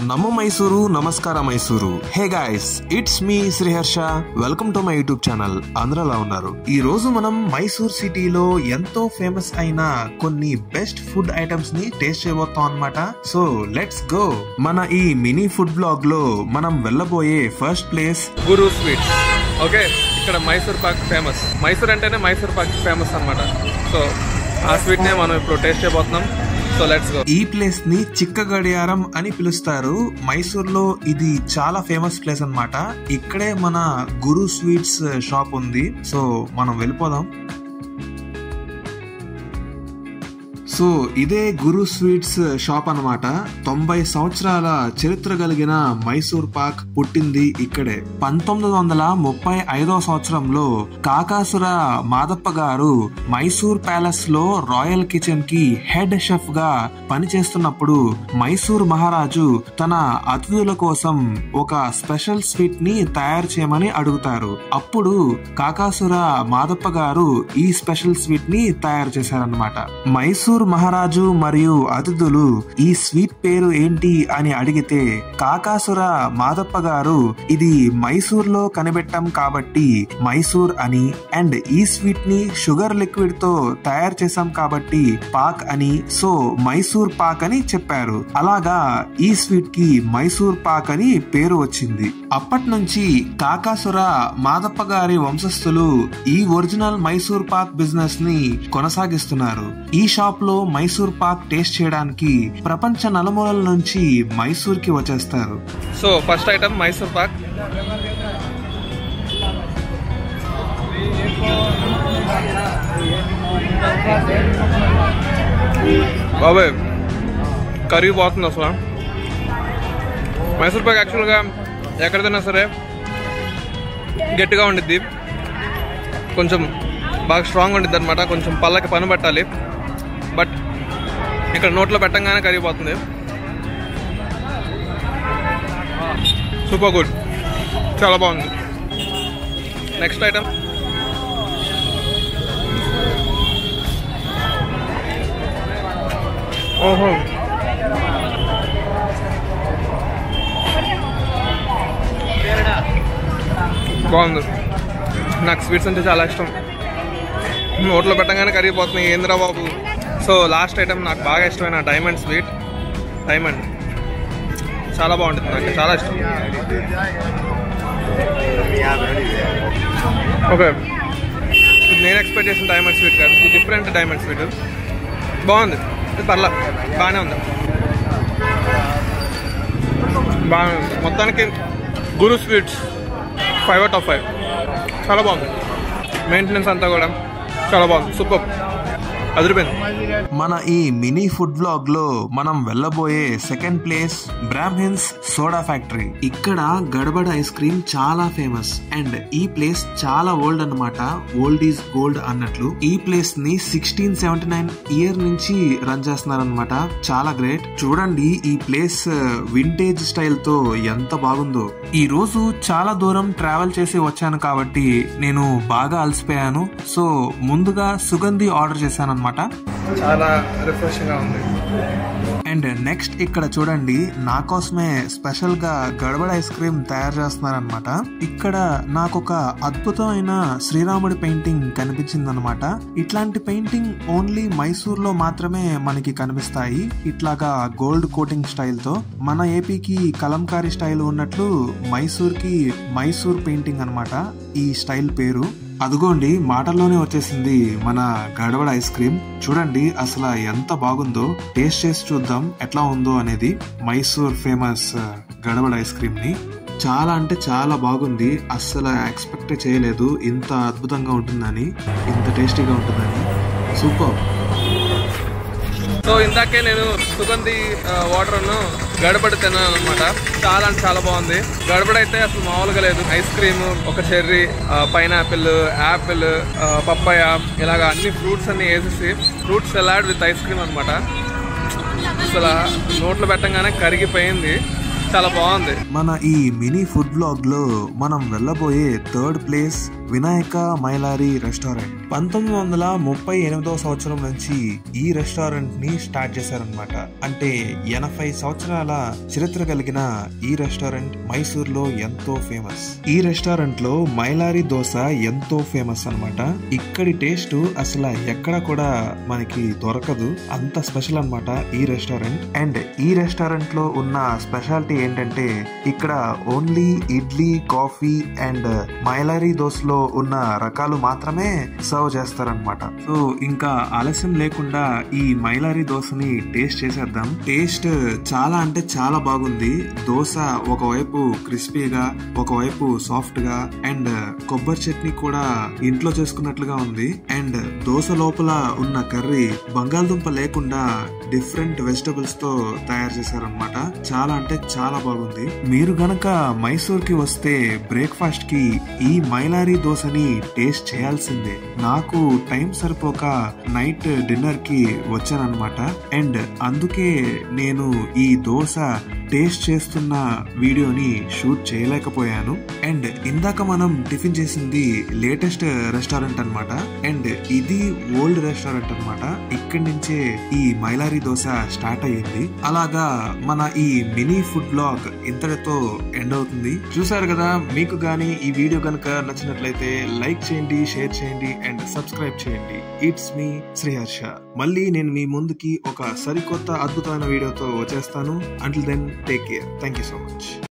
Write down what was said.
నమో మైసూరు, నమస్కార Mysuru. Hey guys, it's me Sriharsha. Welcome to my YouTube channel. అందరూ ఎలా ఉన్నారు? ఈ రోజు మనం మైసూర్ సిటీలో ఎంతో ఫేమస్ అయిన కొన్ని బెస్ట్ ఫుడ్ ఐటమ్స్ ని టేస్ట్ చేయబోతాం అన్నమాట. So let's go. మన ఈ మినీ ఫుడ్ బ్లాగ్ లో మనం వెళ్ళబోయే ఫస్ట్ ప్లేస్ గురు స్వీట్స్. ఓకే, ఇక్కడ మైసూర్ పాక్ ఫేమస్. మైసూర్ అంటేనే మైసూర్ పాక్ ఫేమస్ అన్నమాట. సో ఆ స్వీట్ నే మనం ఇప్పుడు టేస్ట్ చేయబోతున్నాం. So let's go. ఈ ప్లేస్ ని చిక్క గడియారం అని పిలుస్తారు. మైసూర్ లో ఇది చాలా ఫేమస్ ప్లేస్ అన్నమాట. ఇక్కడే మన గురు స్వీట్స్ షాప్ ఉంది. సో మనం వెళ్ళిపోదాం. సో ఇదే గురు స్వీట్స్ షాప్ అన్నమాట. 90 సంవత్సరాల చరిత్ర కలిగిన మైసూర్ పాక్ పుట్టింది ఇక్కడే. 1935 సంవత్సరంలో కాకాసుర మాదప్ప గారు మైసూర్ ప్యాలెస్ లో రాయల్ కిచెన్ కి హెడ్ షెఫ్ గా పనిచేస్తున్నప్పుడు మైసూర్ మహారాజు తన అతిథుల కోసం ఒక స్పెషల్ స్వీట్ ని తయారు చేయమని అడుగుతారు. అప్పుడు కాకాసుర మాదప్ప గారు ఈ స్పెషల్ స్వీట్ ని తయారు చేశారన్నమాట. మైసూర్ మహారాజు మరియు అతిథులు ఈ స్వీట్ పేరు ఏంటి అని అడిగితే కాకాసుర మాదప్ప గారు ఇది మైసూర్ లో కనిపెట్టాం కాబట్టి మైసూర్ అని, అండ్ ఈ స్వీట్ ని షుగర్ లిక్విడ్ తో తయారు చేశాం కాబట్టి పాక్ అని, సో మైసూర్ పాక్ అని చెప్పారు. అలాగా ఈ స్వీట్ కి మైసూర్ పాక్ అని పేరు వచ్చింది. అప్పటి నుంచి కాకాసుర మాదప్ప గారి వంశస్థులు ఈ ఒరిజినల్ మైసూర్ పాక్ బిజినెస్ ని కొనసాగిస్తున్నారు. ఈ షాప్ లో మైసూర్ పాక్ టేస్ట్ చేయడానికి ప్రపంచ నలుమూలల నుంచి మైసూర్ కి వచ్చేస్తారు. So first item Mysore Pak. బాబాయ్ కర్రీ బాగుంది అసలు. మైసూర్ పాక్ యాక్చువల్గా ఎక్కడ తిన్నా సరే గట్టిగా ఉండిద్ది, కొంచెం బాగా స్ట్రాంగ్ ఉండిద్ది అనమాట. కొంచెం పళ్ళకి పని పట్టాలి. బట్ ఇక్కడ నోట్లో పెట్టంగానే కరిగిపోతుంది. సూపర్ గుడ్, చాలా బాగుంది. నెక్స్ట్ ఐటమ్ ఓహో, బాగుంది. నాకు స్వీట్స్ అంటే చాలా ఇష్టం. నోట్లో పెట్టంగానే కరిగిపోతున్నాయి ఏంద్రా బాబు. సో లాస్ట్ ఐటమ్ నాకు బాగా ఇష్టమైన డైమండ్ స్వీట్. డైమండ్ చాలా బాగుంటుంది, నాకు చాలా ఇష్టం. ఓకే, నేను ఎక్స్పెక్ట్ చేసిన డైమండ్ స్వీట్ కాదు, ఇది డిఫరెంట్ డైమండ్ స్వీట్. బాగుంది, ఇది పర్లా బాగానే ఉంది. బాగా మొత్తానికి గురు స్వీట్స్ 5 out of 5. చాలా బాగుంది. మెయింటెనెన్స్ అంతా కూడా చాలా బాగుంది, సూపర్, అదిరిపోయింది. మన ఈ మినీ ఫుడ్ బ్లాగ్ లో మనం వెళ్ళబోయే second place Brahmins soda factory. ఇక్కడ గడబడ ఐస్ క్రీమ్ చాలా ఫేమస్, అండ్ ఈ ప్లేస్ చాలా ఓల్డ్ అన్నమాట. ఓల్డ్ ఈజ్ గోల్డ్ అన్నట్లు. ఈ ప్లేస్ ని 1679 ఇయర్ నుంచి రన్ చేస్తున్నారనమాట. చాలా గ్రేట్. చూడండి ఈ ప్లేస్ వింటేజ్ స్టైల్ తో ఎంత బాగుందో. ఈ రోజు చాలా దూరం ట్రావెల్ చేసి వచ్చాను కాబట్టి నేను బాగా అలసిపోయాను. సో ముందుగా సుగంధి ఆర్డర్ చేశాను అనమాట. చాలా రిఫ్రెషింగ్ గా ఉంది. అండ్ నెక్స్ట్ ఇక్కడ చూడండి, నా కోసమే స్పెషల్ గా గడబడ ఐస్ క్రీమ్ తయారు చేస్తున్నారనమాట. ఇక్కడ నాకు ఒక అద్భుతమైన శ్రీరాముడి పెయింటింగ్ కనిపించింది అనమాట. ఇట్లాంటి పెయింటింగ్ ఓన్లీ మైసూర్ లో మాత్రమే మనకి కనిపిస్తాయి. ఇట్లాగా గోల్డ్ కోటింగ్ స్టైల్ తో. మన ఏపీకి కలంకారీ స్టైల్ ఉన్నట్లు మైసూర్ కి మైసూర్ పెయింటింగ్ అనమాట ఈ స్టైల్ పేరు. అదిగోండి మాటల్లోనే వచ్చేసింది మన గడబడ ఐస్ క్రీమ్. చూడండి అసలు ఎంత బాగుందో. టేస్ట్ చేసి చూద్దాం ఎట్లా ఉందో అనేది. మైసూర్ ఫేమస్ గడబడ ఐస్ క్రీమ్ ని చాలా అంటే చాలా బాగుంది. అస్సలు ఎక్స్పెక్ట్ చేయలేదు ఇంత అద్భుతంగా ఉంటుందని, ఇంత టేస్టీగా ఉంటుందని. సూపర్. సో ఇందాకే నేను సుగంధి వాటర్ను గడబడి తిన్నాను అనమాట. చాలా అంటే చాలా బాగుంది. గడబడి అయితే అసలు మామూలుగా లేదు. ఐస్ క్రీమ్, ఒక చెర్రీ, పైనాపిల్, యాపిల్, పప్పాయ, ఇలాగా అన్ని ఫ్రూట్స్ అన్ని వేసేసి fruit salad with ice cream అనమాట. అసలు నోట్లో పెట్టంగానే కరిగిపోయింది. చాలా బాగుంది. మన ఈ మినీ ఫుడ్ బ్లాగ్ లో మనం వెళ్ళబోయే third place Vinayaka Mailari restaurant. 1938వ సంవత్సరం నుంచి ఈ రెస్టారెంట్ ని స్టార్ట్ చేశారనమాట. అంటే 80 సంవత్సరాల చరిత్ర కలిగిన ఈ రెస్టారెంట్ మైసూర్ లో ఎంతో ఫేమస్. ఈ రెస్టారెంట్ లో మైలారి దోశ ఎంతో ఫేమస్ అన్నమాట. ఇక్కడి టేస్ట్ అసలు ఎక్కడ కూడా మనకి దొరకదు, అంత స్పెషల్ అన్నమాట ఈ రెస్టారెంట్. అండ్ ఈ రెస్టారెంట్ లో ఉన్న స్పెషాలిటీ ఏంటంటే ఇక్కడ only idli, coffee and Mailari దోశలో ఉన్న రకాలు మాత్రమే సర్వ్ చేస్తారనమాట. సో ఇంకా ఆలస్యం లేకుండా ఈ మైలారి దోశని టేస్ట్ చేసేద్దాం. టేస్ట్ చాలా అంటే చాలా బాగుంది. దోశ ఒకవైపు క్రిస్పీగా, ఒకవైపు సాఫ్ట్ గా అండ్ కొబ్బరి చట్నీ కూడా ఇంట్లో చేసుకున్నట్లుగా ఉంది. అండ్ దోశ లోపల ఉన్న కర్రీ బంగాళదుంప లేకుండా డిఫరెంట్ వెజిటబుల్స్ తో తయారు చేశారనమాట. చాలా అంటే చాలా బాగుంది. మీరు గనక మైసూర్ కి వస్తే బ్రేక్ఫాస్ట్ కి ఈ మైలారి దోశని టేస్ట్ చేయాల్సిందే. నాకు టైం సరిపోక నైట్ డిన్నర్ కి వచ్చానన్నమాట. అండ్ అందుకే నేను ఈ దోశ టేస్ట్ చేస్తున్న వీడియోని షూట్ చేయలేకపోయాను. అండ్ ఇందాక మనం టిఫిన్ చేసింది లేటెస్ట్ రెస్టారెంట్ అన్నమాట. అండ్ ఇది ఓల్డ్ రెస్టారెంట్ అన్నమాట. ఇక్కడి నుంచే ఈ మైలారి దోశ స్టార్ట్ అయ్యింది. అలాగా మన ఈ మినీ ఫుడ్ బ్లాగ్ ఇంతటితో ఎండ్ అవుతుంది. చూసారు కదా, మీకు గానీ ఈ వీడియో కనుక నచ్చినట్లయితే లైక్ చేయండి, షేర్ చేయండి అండ్ సబ్స్క్రైబ్ చేయండి. It's me Sriharsha. మళ్ళీ నేను మీ ముందుకి ఒక సరికొత్త అద్భుతమైన వీడియోతో వచ్చేస్తాను. Until then, take care. Thank you so much.